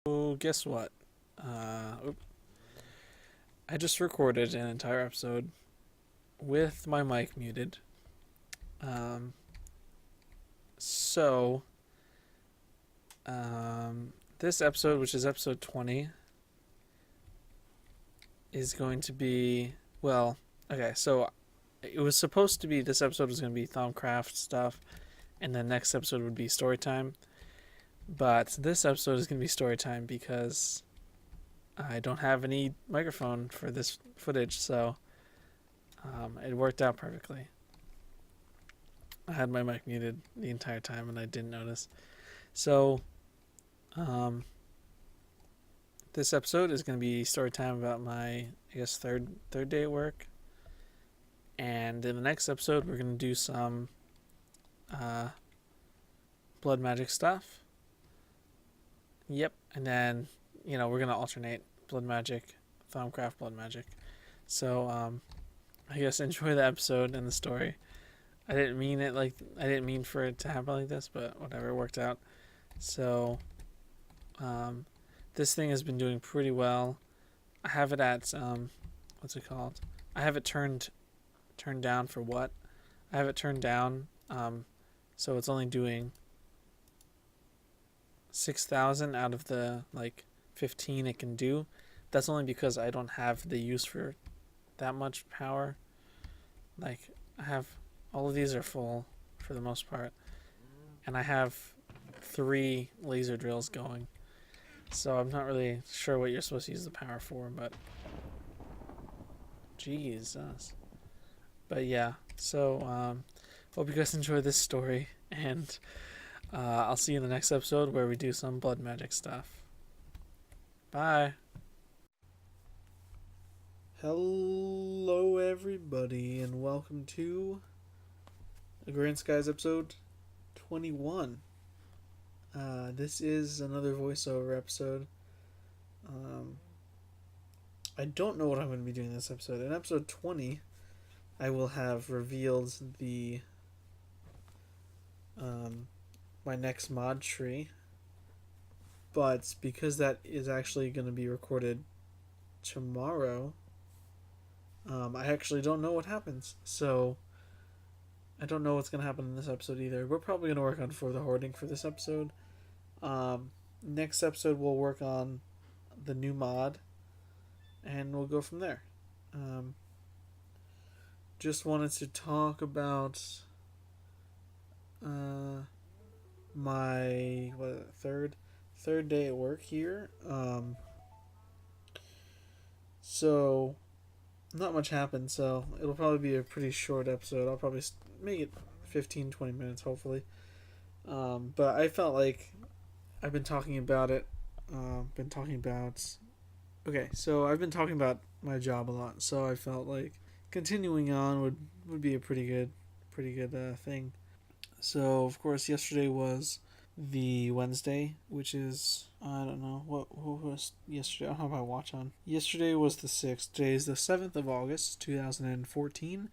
So guess what? I just recorded an entire episode with my mic muted. Um, so this episode, which is episode 20, is going to be okay. So it was supposed to be this episode was going to be Thaumcraft stuff, and then next episode would be story time. But this episode is going to be story time because I don't have any microphone for this footage, so it worked out perfectly. I had my mic muted the entire time and I didn't notice. So, this episode is going to be story time about my, third day at work. And in the next episode, we're going to do some blood magic stuff. Yep, and then we're going to alternate blood magic, Thaumcraft blood magic. So, I guess enjoy the episode and the story. I didn't mean for it to happen like this, but whatever, it worked out. So, this thing has been doing pretty well. I have it at what's it called? I have it turned down for what? I have it turned down, so it's only doing 6,000 out of the 15 it can do. That's only because I don't have the use for that much power. I have all of these are full for the most part, and I have 3 laser drills going. So I'm not really sure what you're supposed to use the power for, but Jesus. But yeah, so hope you guys enjoy this story, and I'll see you in the next episode where we do some blood magic stuff. Bye. Hello everybody, and welcome to Agrarian Skies episode 21. This is another voiceover episode. I don't know what I'm going to be doing this episode. In episode 20, I will have revealed the my next mod tree, but because that is actually going to be recorded tomorrow, I actually don't know what happens. So I don't know what's going to happen in this episode either. We're probably going to work on For the Hoarding for this episode. Next episode we'll work on the new mod, and we'll go from there. Just wanted to talk about my third day at work here. So not much happened, so it'll probably be a pretty short episode. I'll probably make it 15-20 minutes hopefully. But I felt like I've been talking about it. I've been talking about my job a lot, so I felt like continuing on would be a pretty good thing. So of course yesterday was the Wednesday, which is, I don't know what was yesterday. I don't have my watch on. Yesterday was the 6th. Today is the 7th of August 2014.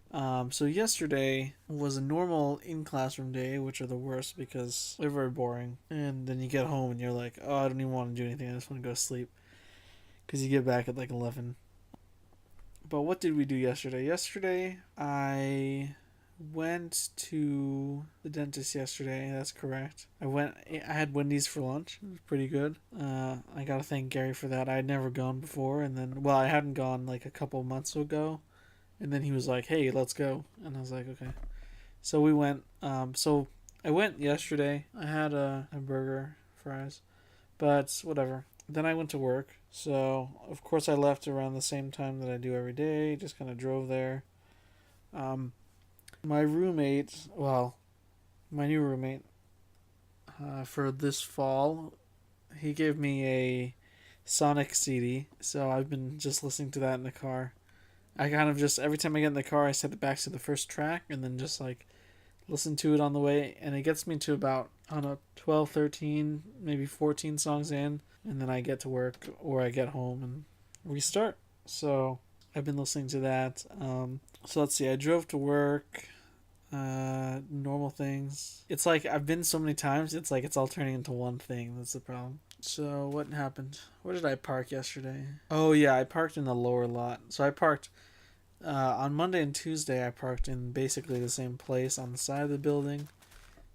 So yesterday was a normal in classroom day, which are the worst because they're very boring, and then you get home and you're like, oh, I don't even want to do anything, I just want to go to sleep, because you get back at 11. But what did we do yesterday? Yesterday I went to the dentist yesterday. That's correct. I had Wendy's for lunch. It was pretty good. I gotta thank Gary for that. I had never gone before, and then I hadn't gone a couple months ago, and then he was like, hey, let's go, and I was like, okay. So we went. So I went yesterday. I had a burger, fries, but whatever. Then I went to work. So of course I left around the same time that I do every day. Just kind of drove there. My new roommate, for this fall, he gave me a Sonic CD, so I've been just listening to that in the car. I kind of just, every time I get in the car, I set it back to the first track, and then just listen to it on the way, and it gets me to about, I don't know, 12, 13, maybe 14 songs in, and then I get to work, or I get home and restart. So I've been listening to that. So let's see, I drove to work, normal things. It's I've been so many times, it's all turning into one thing. That's the problem. So what happened? Where did I park yesterday? Oh yeah, I parked in the lower lot. So I parked on Monday and Tuesday. I parked in basically the same place on the side of the building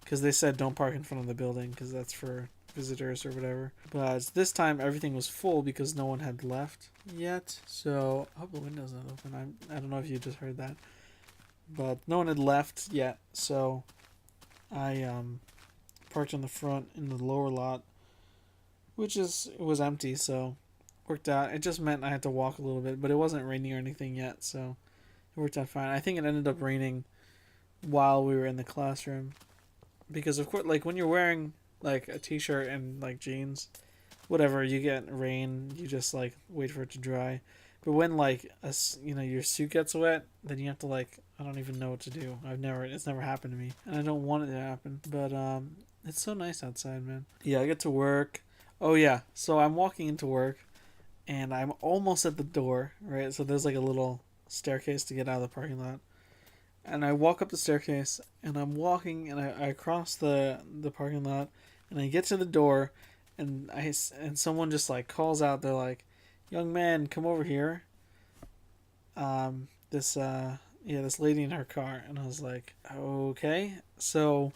because they said don't park in front of the building because that's for visitors or whatever. But this time everything was full because no one had left yet. So I hope the window's not open. I don't know if you just heard that, but no one had left yet. So I parked in the front in the lower lot, which it was empty. So worked out. It just meant I had to walk a little bit, but it wasn't raining or anything yet, so it worked out fine. I think it ended up raining while we were in the classroom because of course, like when you're wearing like a t-shirt and like jeans, whatever, you get rain, you just like wait for it to dry. But when like your suit gets wet, then you have to like I don't even know what to do. It's never happened to me, and I don't want it to happen. But it's so nice outside, man. Yeah, I get to work. Oh yeah, so I'm walking into work, and I'm almost at the door, right? So there's like a little staircase to get out of the parking lot. And I walk up the staircase, and I'm walking, and I cross the parking lot, and I get to the door, and someone just like calls out. They're like, "Young man, come over here." This lady in her car, and I was like, "Okay." So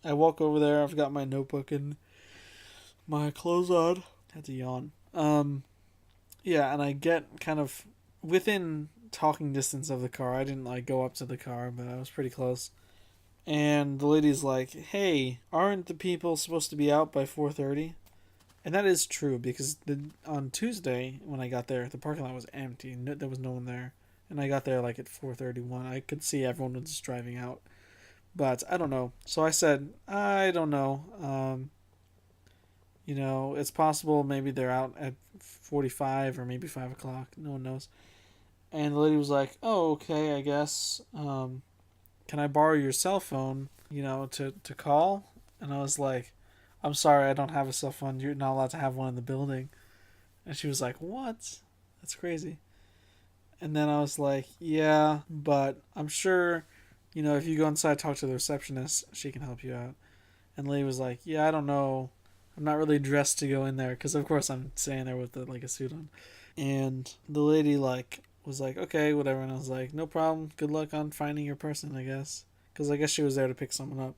I walk over there. I've got my notebook and my clothes on. Had to yawn. Yeah, and I get kind of within talking distance of the car. I didn't like go up to the car, but I was pretty close. And the lady's like, "Hey, aren't the people supposed to be out by 4:30?" And that is true because on Tuesday when I got there, the parking lot was empty. There was no one there. And I got there like at 4:31. I could see everyone was just driving out. But I don't know. So I said, "I don't know. It's possible maybe they're out at 45 or maybe 5 o'clock. No one knows." And the lady was like, "Oh, okay, I guess. Can I borrow your cell phone, to call?" And I was like, "I'm sorry, I don't have a cell phone. You're not allowed to have one in the building." And she was like, "What? That's crazy." And then I was like, "Yeah, but I'm sure, if you go inside and talk to the receptionist, she can help you out." And the lady was like, "Yeah, I don't know. I'm not really dressed to go in there." Because, of course, I'm staying there with a suit on. And the lady, was like, "Okay, whatever." And I was like, "No problem. Good luck on finding your person, I guess." Because I guess she was there to pick someone up.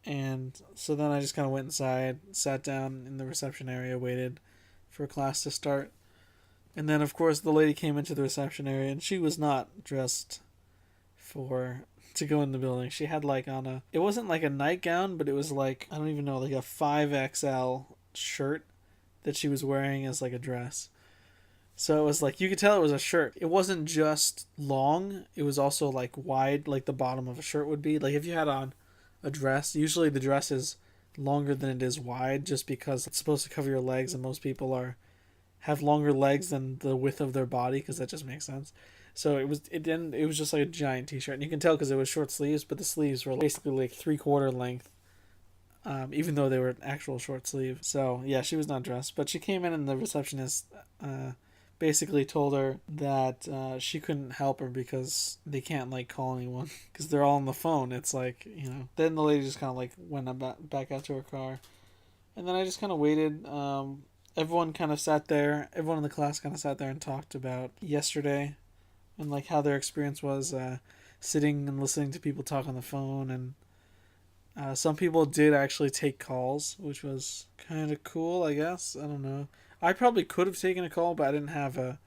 And so then I just kind of went inside, sat down in the reception area, waited for class to start. And then, of course, the lady came into the reception area, and she was not dressed to go in the building. She had it wasn't like a nightgown, but it was like, I don't even know, like a 5XL shirt that she was wearing as like a dress. So it was like, you could tell it was a shirt. It wasn't just long, it was also like wide, like the bottom of a shirt would be. Like if you had on a dress, usually the dress is longer than it is wide just because it's supposed to cover your legs, and most people have longer legs than the width of their body because that just makes sense. So it was just like a giant t-shirt, and you can tell because it was short sleeves, but the sleeves were basically like 3/4 length, even though they were actual short sleeve. So yeah, she was not dressed, but she came in, and the receptionist basically told her that she couldn't help her because they can't like call anyone because they're all on the phone. It's like, Then the lady just kind of like went back out to her car, and then I just kind of waited. Everyone kind of sat there. Everyone in the class kind of sat there and talked about yesterday and like how their experience was sitting and listening to people talk on the phone. And some people did actually take calls, which was kind of cool, I guess. I don't know. I probably could have taken a call, but I didn't have a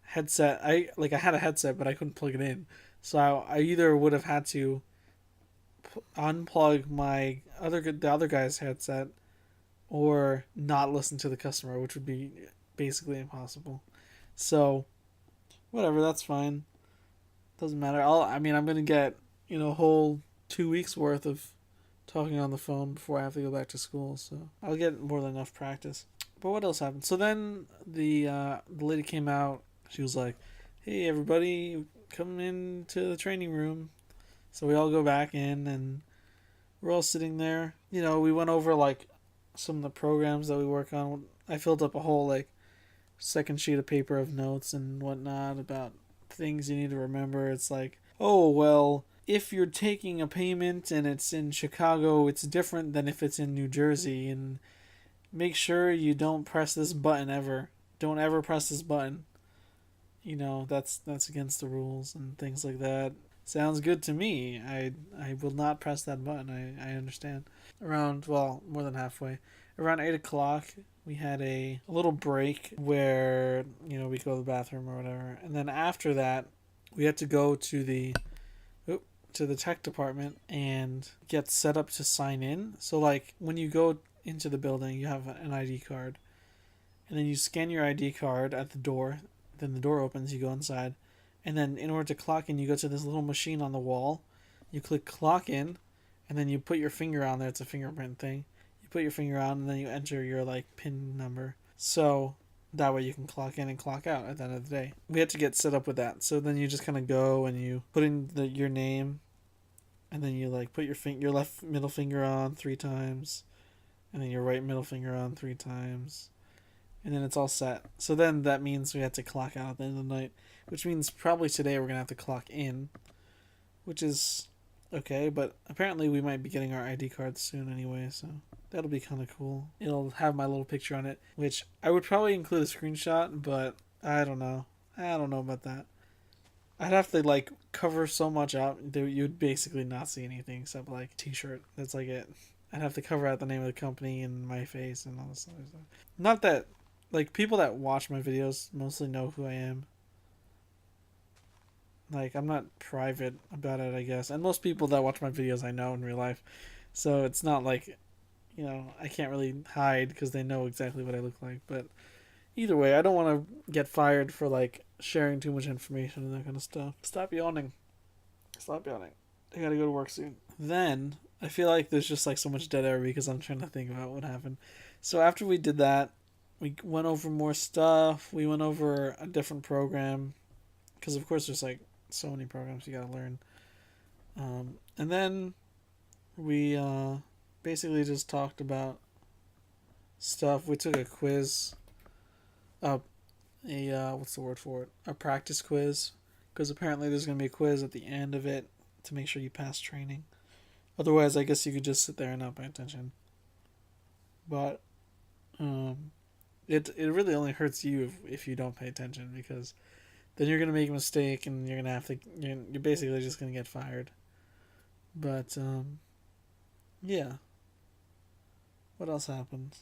headset. I had a headset, but I couldn't plug it in. So I either would have had to unplug the other guy's headset or not listen to the customer, which would be basically impossible. So whatever, that's fine. Doesn't matter. I'm gonna get a whole 2 weeks worth of talking on the phone before I have to go back to school, so I'll get more than enough practice. But what else happened? So then the lady came out. She was like, "Hey everybody, come into the training room." So we all go back in, and we're all sitting there. We went over like some of the programs that we work on. I filled up a whole second sheet of paper of notes and whatnot about things you need to remember. It's like, oh well, if you're taking a payment and it's in Chicago, it's different than if it's in New Jersey, and make sure you don't press this button ever. Don't ever press this button. You know, that's against the rules and things like that. Sounds good to me. I will not press that button. I understand. Around, well, more than halfway. Around 8 o'clock, we had a little break where, you know, we go to the bathroom or whatever. And then after that, we had to go to the tech department and get set up to sign in. So, like, when you go into the building, you have an ID card. And then you scan your ID card at the door. Then the door opens, you go inside. And then in order to clock in, you go to this little machine on the wall. You click clock in, and then you put your finger on there. It's a fingerprint thing. You put your finger on, and then you enter your, like, PIN number. So that way you can clock in and clock out at the end of the day. We had to get set up with that. So then you just kind of go and you put in your name, and then you, like, put your left middle finger on 3 times, and then your right middle finger on 3 times. And then it's all set. So then that means we have to clock out at the end of the night, which means probably today we're going to have to clock in, which is okay, but apparently we might be getting our ID cards soon anyway, so that'll be kind of cool. It'll have my little picture on it, which I would probably include a screenshot, but I don't know. I don't know about that. I'd have to, like, cover so much up that you'd basically not see anything except, like, t-shirt. That's, like, it. I'd have to cover out the name of the company and my face and all this other stuff. Not that, like, people that watch my videos mostly know who I am. Like, I'm not private about it, I guess. And most people that watch my videos I know in real life. So it's not like, you know, I can't really hide because they know exactly what I look like. But either way, I don't want to get fired for, like, sharing too much information and that kind of stuff. Stop yawning. Stop yawning. I gotta go to work soon. Then, I feel like there's just, like, so much dead air because I'm trying to think about what happened. So after we did that, we went over more stuff. We went over a different program. Because, of course, there's, like, so many programs you gotta learn. And then we basically just talked about stuff. We took a quiz. What's the word for it? A practice quiz. Because apparently there's going to be a quiz at the end of it to make sure you pass training. Otherwise, I guess you could just sit there and not pay attention. But it really only hurts you if you don't pay attention, because then you're going to make a mistake and you're going to have to... You're basically just going to get fired. But, yeah. What else happened?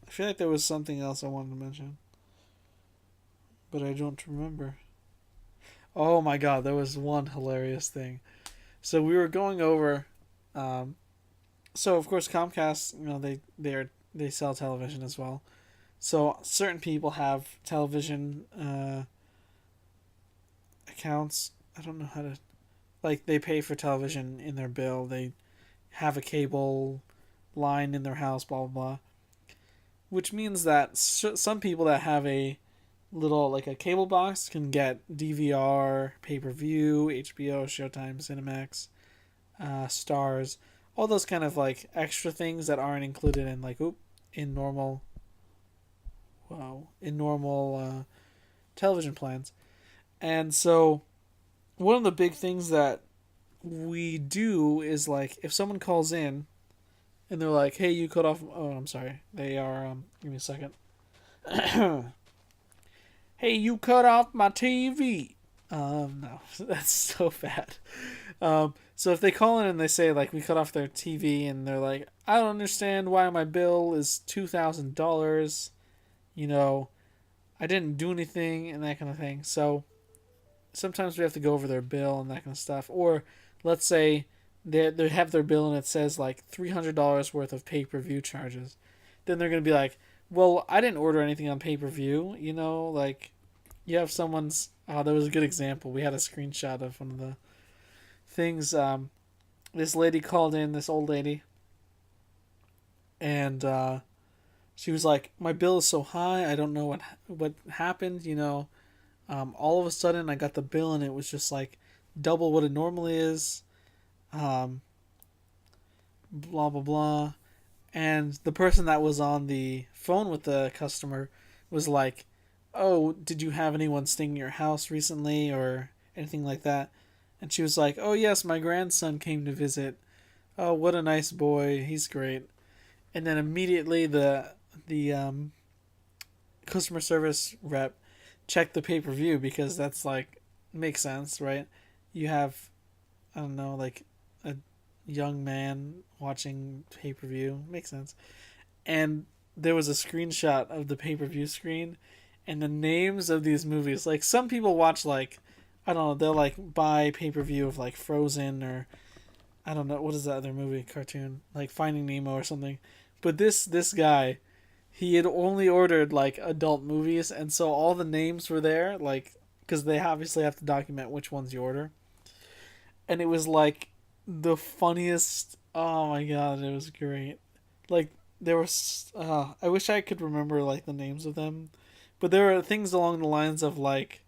I feel like there was something else I wanted to mention, but I don't remember. Oh my god, there was one hilarious thing. So we were going over... so, of course, Comcast, you know, they sell television as well. So certain people have television accounts. I don't know how to... Like, they pay for television in their bill. They have a cable line in their house, blah, blah, blah. Which means that some people that have a little, like, a cable box can get DVR, pay-per-view, HBO, Showtime, Cinemax, Stars, all those kind of, like, extra things that aren't included in, like, in normal television plans. And so one of the big things that we do is, like, if someone calls in and they're like, hey, you cut off... Oh, I'm sorry. They are... give me a second. Hey, you cut off my TV. No, that's so bad. So if they call in and they say, like, we cut off their TV, and they're like, I don't understand why my bill is $2,000. You know, I didn't do anything, and that kind of thing. So sometimes we have to go over their bill and that kind of stuff. Or let's say they have their bill and it says, like, $300 worth of pay-per-view charges. Then they're going to be like, well, I didn't order anything on pay-per-view. You know, like, you have someone's... Oh, that was a good example. We had a screenshot of one of the things. This lady called in, this old lady, and she was like, my bill is so high, I don't know what happened, you know. All of a sudden, I got the bill, and it was just, like, double what it normally is. Blah, blah, blah. And the person that was on the phone with the customer was like, oh, did you have anyone staying in your house recently or anything like that? And she was like, oh, yes, my grandson came to visit. Oh, what a nice boy. He's great. And then immediately the the customer service rep check the pay-per-view, because that's like makes sense, right? You have, I don't know, like a young man watching pay-per-view, makes sense. And there was a screenshot of the pay-per-view screen and the names of these movies. Like, some people watch, like, I don't know, they'll like buy pay-per-view of like Frozen, or I don't know, what is that other movie cartoon, like Finding Nemo or something. But this guy, he had only ordered like adult movies, and so all the names were there, like, because they obviously have to document which ones you order. And it was like the funniest. Oh my god, it was great. Like, there was. I wish I could remember like the names of them, but there are things along the lines of like,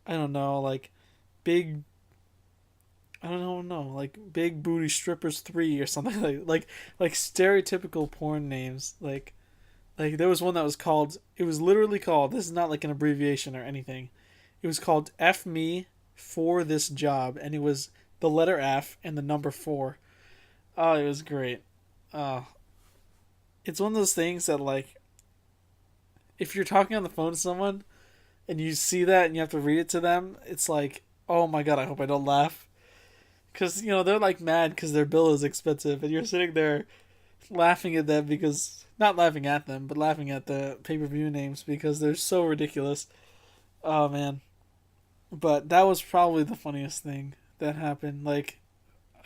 I don't know, like big. I don't know, like Big Booty Strippers 3 or something like stereotypical porn names. Like there was one that was called. It was literally called. This is not like an abbreviation or anything. It was called F Me for This Job, and it was the letter F and the number 4. Oh, it was great. Uh, it's one of those things that, like, if you're talking on the phone to someone and you see that and you have to read it to them, it's like, oh my god, I hope I don't laugh. Because, they're like mad because their bill is expensive, and you're sitting there laughing at them because. Not laughing at them, but laughing at the pay per view names because they're so ridiculous. Oh man. But that was probably the funniest thing that happened. Like,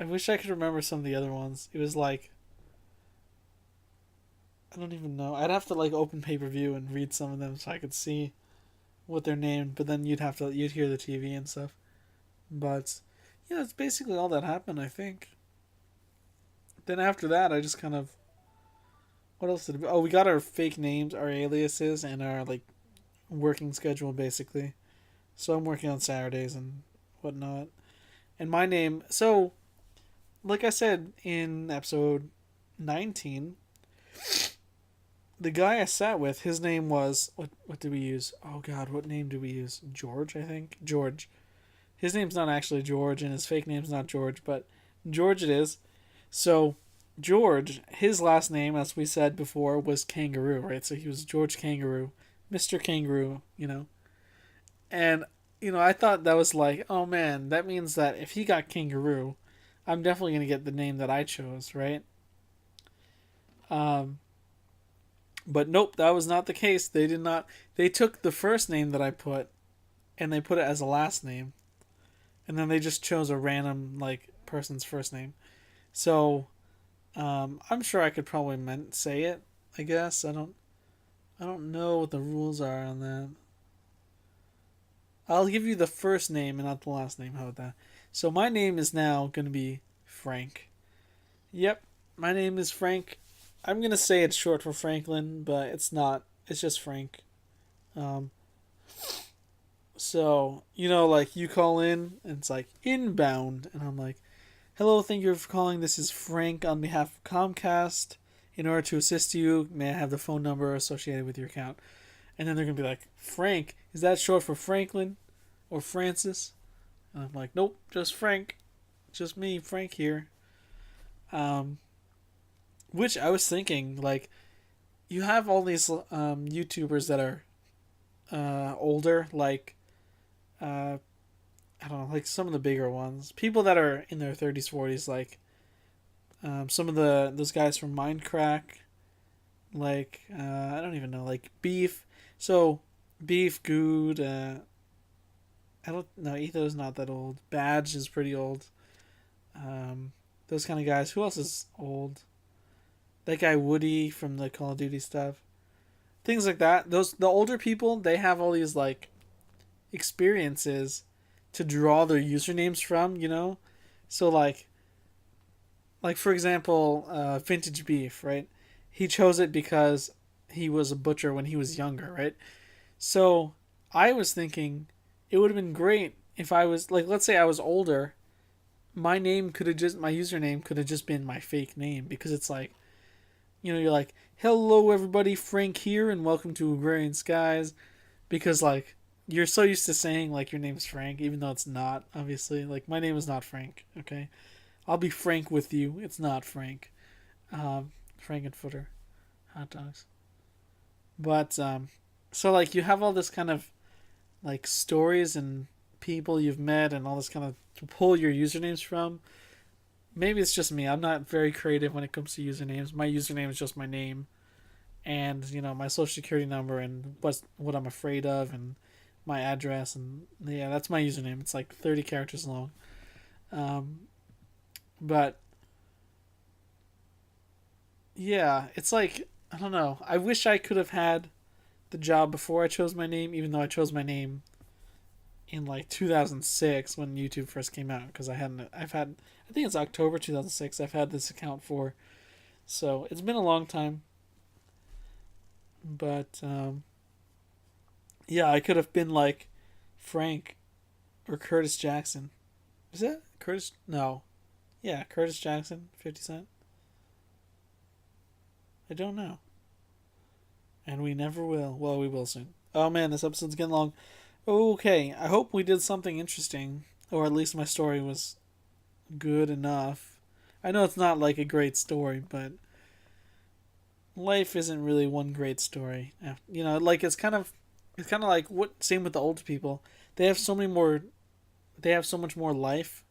I wish I could remember some of the other ones. It was like, I don't even know. I'd have to like open pay per view and read some of them so I could see what they're named. But then you'd hear the TV and stuff. But yeah, that's basically all that happened, I think. Then after that, I just kind of, what else did we? Oh, we got our fake names, our aliases, and our like working schedule basically. So I'm working on Saturdays and whatnot. And my name, so like I said in episode 19, the guy I sat with, his name was, what did we use? Oh god, what name did we use? George, I think. George. His name's not actually George, and his fake name's not George, but George it is. So George, his last name, as we said before, was Kangaroo, right? So he was George Kangaroo, Mr. Kangaroo. And, I thought that was like, oh man, that means that if he got Kangaroo, I'm definitely going to get the name that I chose, right? Um, but nope, that was not the case. They did not. They took the first name that I put, and they put it as a last name, and then they just chose a random like person's first name. So, I'm sure I could probably say it. I guess I don't know what the rules are on that. I'll give you the first name and not the last name. How about that? So my name is now going to be Frank. Yep, my name is Frank. I'm going to say it's short for Franklin, but it's not. It's just Frank. Um, so, like you call in and it's like inbound, and I'm like, hello, thank you for calling. This is Frank on behalf of Comcast. In order to assist you, may I have the phone number associated with your account? And then they're going to be like, Frank, is that short for Franklin or Francis? And I'm like, nope, just Frank. Just me, Frank here. Which I was thinking, like, you have all these YouTubers that are older, like, I don't know, like some of the bigger ones. People that are in their 30s, 40s, like some of those guys from Minecraft, like, I don't even know, like Beef. So, Beef, Good, I don't know, Etho's not that old. Badge is pretty old. Those kind of guys. Who else is old? That guy Woody from the Call of Duty stuff. Things like that. The older people, they have all these like experiences to draw their usernames from. So like for example, Vintage Beef, right? He chose it because he was a butcher when he was younger, right? So I was thinking it would have been great if I was like, let's say I was older, my username could have just been my fake name, because it's like, you're like, hello everybody, Frank here, and welcome to Agrarian Skies, because like you're so used to saying like your name's Frank, even though it's not. Obviously, like my name is not Frank. Okay, I'll be frank with you. It's not Frank. Frankenfooter, hot dogs. But so like you have all this kind of like stories and people you've met and all this kind of to pull your usernames from. Maybe it's just me. I'm not very creative when it comes to usernames. My username is just my name and my social security number and what I'm afraid of and my address, and yeah, that's my username. It's like 30 characters long. Um, but yeah, it's like I don't know. I wish I could have had the job before I chose my name, even though I chose my name in like 2006 when YouTube first came out, because I think it's October 2006 I've had this account for. So it's been a long time, but yeah, I could have been like Frank or Curtis Jackson. Is that Curtis? No. Yeah, Curtis Jackson, 50 Cent. I don't know. And we never will. Well, we will soon. Oh man, this episode's getting long. Okay, I hope we did something interesting, or at least my story was good enough. I know it's not like a great story, but life isn't really one great story. Like it's kind of like what same with the old people. They have so many more. They have so much more life.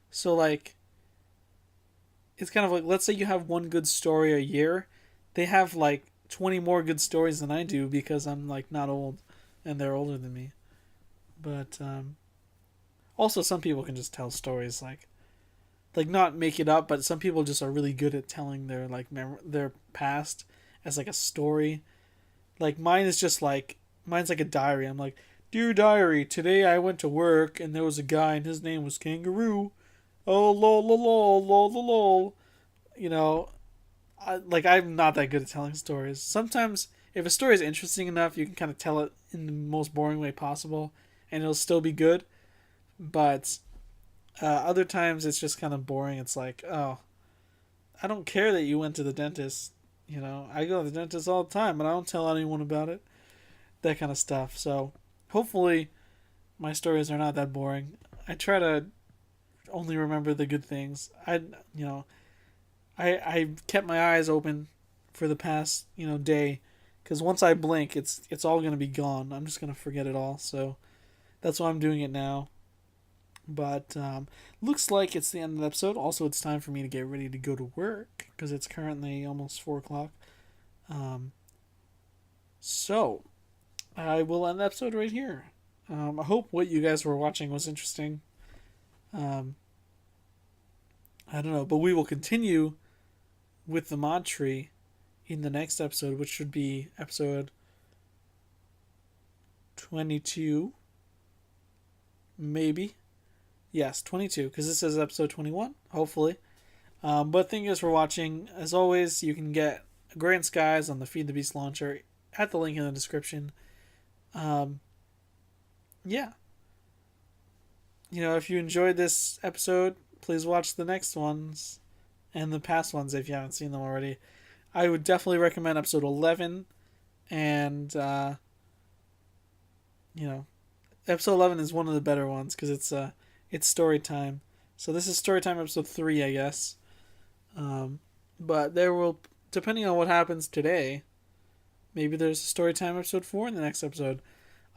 So like, it's kind of like, let's say you have one good story a year, they have like 20 more good stories than I do because I'm like not old, and they're older than me. But also some people can just tell stories like not make it up, but some people just are really good at telling their like their past as like a story. Like mine's like a diary. I'm like, dear diary, today I went to work and there was a guy and his name was Kangaroo. Oh lol lol lol lol lol lol. You know, I'm not that good at telling stories. Sometimes if a story is interesting enough, you can kind of tell it in the most boring way possible, and it'll still be good. But other times it's just kind of boring. It's like, oh, I don't care that you went to the dentist. I go to the dentist all the time, but I don't tell anyone about it. That kind of stuff. So hopefully my stories are not that boring. I try to only remember the good things. I kept my eyes open for the past day, because once I blink, it's all gonna be gone. I'm just gonna forget it all. So that's why I'm doing it now. But looks like it's the end of the episode. Also, it's time for me to get ready to go to work because it's currently almost 4 o'clock. Um, so I will end the episode right here. I hope what you guys were watching was interesting. Um, I don't know, but we will continue with the mod tree in the next episode, which should be episode 22, maybe. Yes, 22, because this is episode 21, hopefully. But thank you guys for watching. As always, you can get Agrarian Skies on the Feed the Beast launcher at the link in the description. Yeah. If you enjoyed this episode, please watch the next ones and the past ones if you haven't seen them already. I would definitely recommend episode 11, and episode 11 is one of the better ones because it's story time. So this is story time episode 3, I guess. But there will, depending on what happens today, maybe there's a story time episode 4 in the next episode.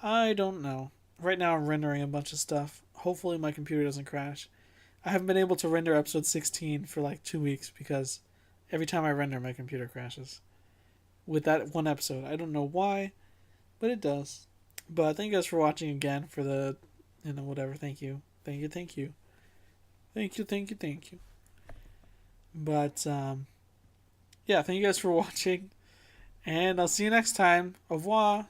I don't know. Right now I'm rendering a bunch of stuff. Hopefully my computer doesn't crash. I haven't been able to render episode 16 for like 2 weeks because every time I render my computer crashes. With that one episode. I don't know why, but it does. But thank you guys for watching again for the, whatever. Thank you. Thank you, thank you. Thank you, thank you, thank you. But, yeah, thank you guys for watching. And I'll see you next time. Au revoir.